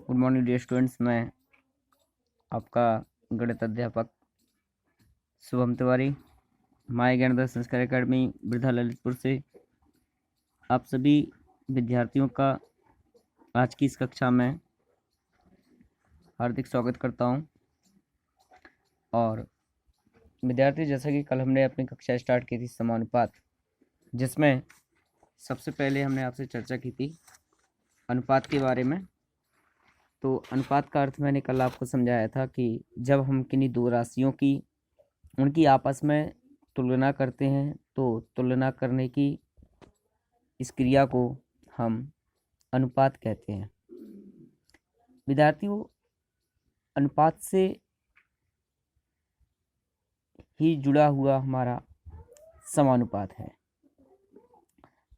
Good morning dear students. मैं आपका गणित अध्यापक शुभम तिवारी माय ज्ञान दर्शन संस्कार एकेडमी वृद्धा ललितपुर से आप सभी विद्यार्थियों का आज की इस कक्षा में हार्दिक स्वागत करता हूं। और विद्यार्थी, जैसा कि कल हमने अपनी कक्षा स्टार्ट की थी समानुपात, जिसमें सबसे पहले हमने आपसे चर्चा की थी अनुपात के बारे में। तो अनुपात का अर्थ मैंने कल आपको समझाया था कि जब हम किन्हीं दो राशियों की उनकी आपस में तुलना करते हैं तो तुलना करने की इस क्रिया को हम अनुपात कहते हैं। विद्यार्थियों, अनुपात से ही जुड़ा हुआ हमारा समानुपात है,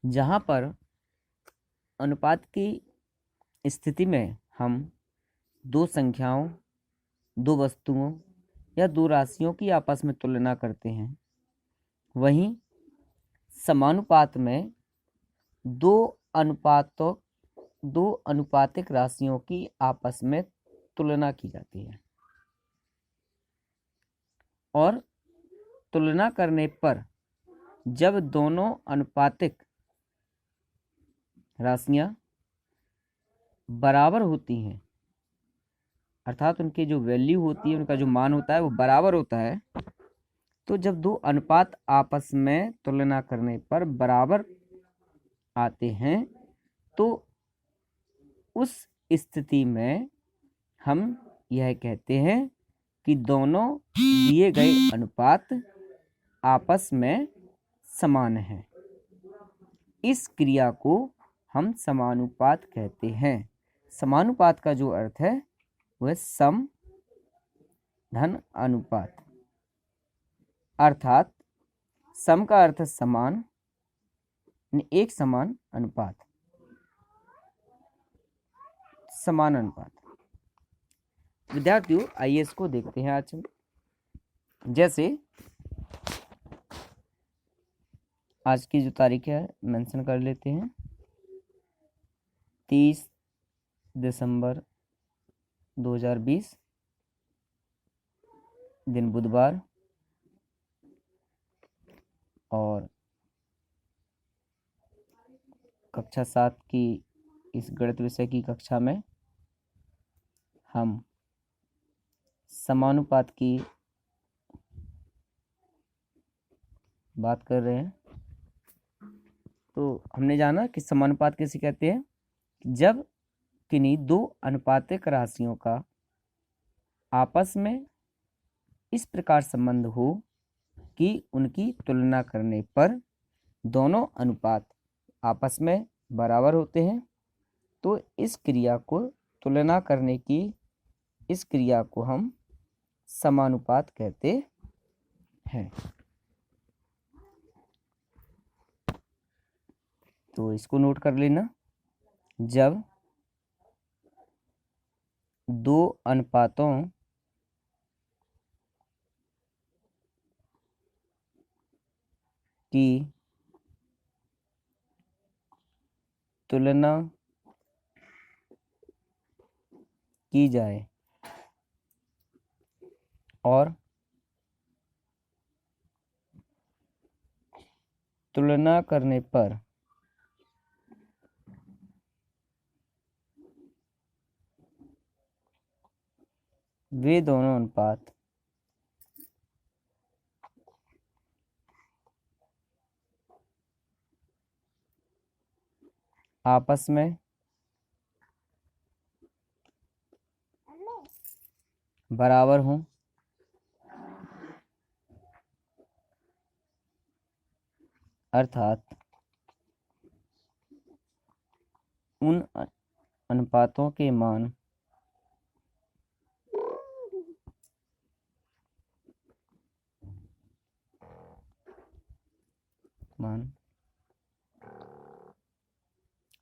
जहाँ पर अनुपात की स्थिति में हम दो संख्याओं, दो वस्तुओं या दो राशियों की आपस में तुलना करते हैं। वहीं समानुपात में दो अनुपातिक राशियों की आपस में तुलना की जाती है और तुलना करने पर जब दोनों अनुपातिक राशियां बराबर होती हैं, अर्थात उनकी जो वैल्यू होती है, उनका जो मान होता है वो बराबर होता है, तो जब दो अनुपात आपस में तुलना करने पर बराबर आते हैं तो उस स्थिति में हम यह कहते हैं कि दोनों दिए गए अनुपात आपस में समान हैं। इस क्रिया को हम समानुपात कहते हैं। समानुपात का जो अर्थ है वह सम धन अनुपात, अर्थात सम का अर्थ समान, एक समान अनुपात, समान अनुपात। विद्यार्थियों, आइए इसको देखते हैं आज हम। जैसे आज की जो तारीख है मेंशन कर लेते हैं, 30 दिसंबर 2020, दिन बुधवार। और कक्षा 7 की इस गणित विषय की कक्षा में हम समानुपात की बात कर रहे हैं। तो हमने जाना कि समानुपात कैसे कहते हैं, जब किन्हीं दो अनुपातिक राशियों का आपस में इस प्रकार संबंध हो कि उनकी तुलना करने पर दोनों अनुपात आपस में बराबर होते हैं, तो इस क्रिया को तुलना करने की इस क्रिया को हम समानुपात कहते हैं। तो इसको नोट कर लेना। जब दो अनुपातों की तुलना की जाए और तुलना करने पर वे दोनों अनुपात आपस में बराबर हों, अर्थात उन अनुपातों के मान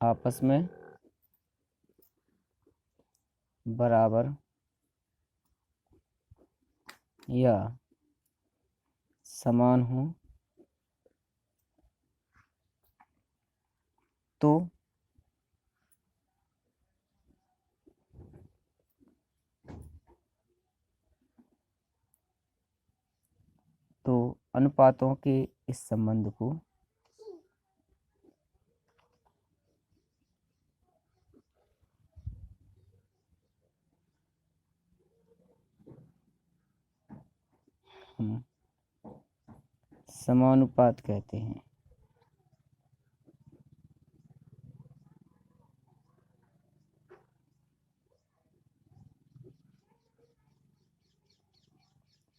आपस में बराबर या समान हो तो अनुपातों के इस संबंध को हम समानुपात कहते हैं।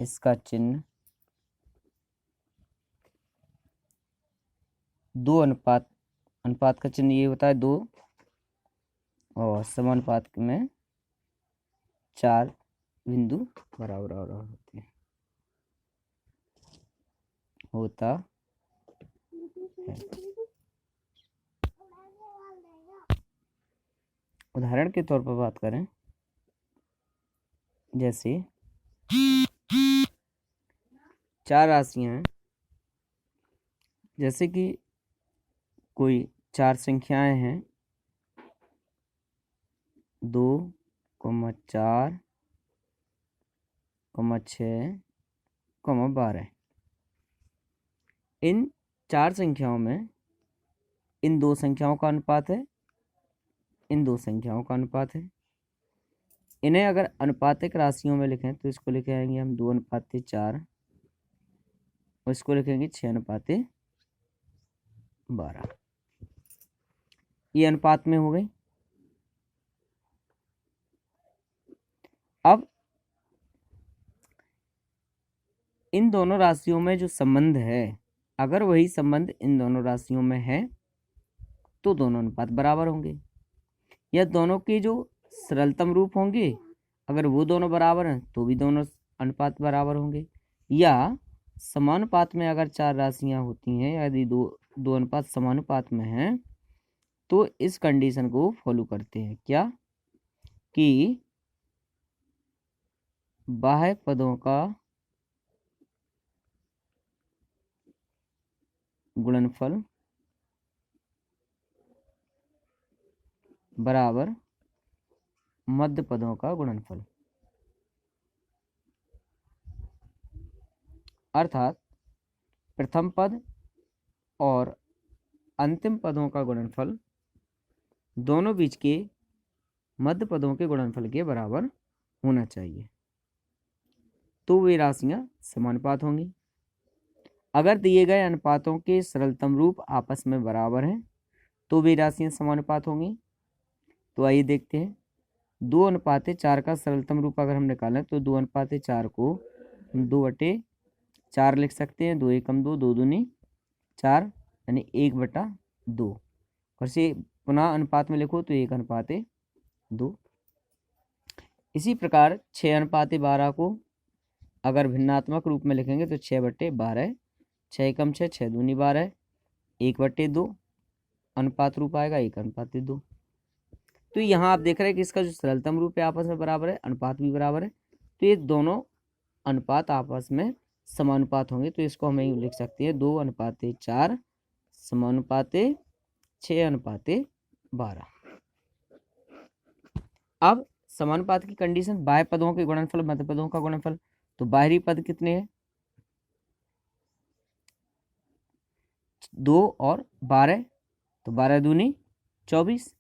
इसका चिन्ह दो अनुपात, अनुपात का चिन्ह ये होता है 2, और समानुपात में 4 बिंदु बराबर होते हैं, होता है। उदाहरण के तौर पर बात करें, जैसे 4 राशियां हैं, जैसे कि कोई 4 संख्याएं हैं 2, 4, 6, 12। इन 4 संख्याओं में इन 2 संख्याओं का अनुपात है, इन 2 संख्याओं का अनुपात है। इन्हें अगर अनुपातिक राशियों में लिखें तो इसको लिखे आएंगे हम 2:4, और इसको लिखेंगे 6:12। ये अनुपात में हो गई। अब इन दोनों राशियों में जो संबंध है, अगर वही संबंध इन दोनों राशियों में है तो दोनों अनुपात बराबर होंगे, या दोनों के जो सरलतम रूप होंगे अगर वो दोनों बराबर हैं तो भी दोनों अनुपात बराबर होंगे, या समानुपात में अगर 4 राशियां होती हैं, यदि दो अनुपात समानुपात में हैं तो इस कंडीशन को फॉलो करते हैं, क्या कि बाह्य पदों का गुणनफल बराबर मध्य पदों का गुणनफल। अर्थात प्रथम पद और अंतिम पदों का गुणनफल दोनों बीच के मध्य पदों के गुणनफल के बराबर होना चाहिए, तो वे राशियां समानुपात होंगी। अगर दिए गए अनुपातों के सरलतम रूप आपस में बराबर हैं तो वे राशियां समानुपात होंगी। तो आइए देखते हैं, 2:4 का सरलतम रूप अगर हम निकालें तो 2:4 को हम 2/4 लिख सकते हैं। 2 एकम 2, 2 दूनी 4, यानी 1/2। और से पुनः अनुपात में लिखो तो 1:2। इसी प्रकार 6:12 को अगर भिन्नात्मक रूप में लिखेंगे तो 6/12, 6 एकम 6, 6 दूनी 12, 1/2 अनुपात रूप आएगा 1:2। तो यहाँ आप देख रहे हैं कि इसका जो सरलतम रूप है आपस में बराबर है, अनुपात भी बराबर है, तो ये दोनों अनुपात आपस में समानुपात होंगे। तो इसको हम लिख सकते हैं 2:4 समानुपात 6:12। अब समानुपात की कंडीशन बाह्य पदों के गुणनफल मध्य पदों का गुणनफल। तो बाहरी पद कितने हैं? 2 और 12, तो 12 दूनी 24।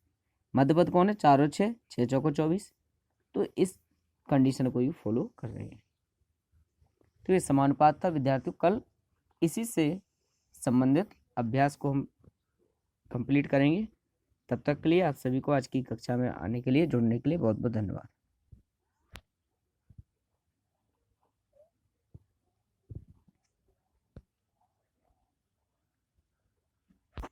मध्य पद कौन है? 4 और 6, 6 चौको 24। तो इस कंडीशन को ही फॉलो कर रहे हैं। तो ये समानुपात था विद्यार्थियों। कल इसी से संबंधित अभ्यास को हम कंप्लीट करेंगे। तब तक के लिए आप सभी को आज की कक्षा में आने के लिए, जुड़ने के लिए बहुत बहुत धन्यवाद।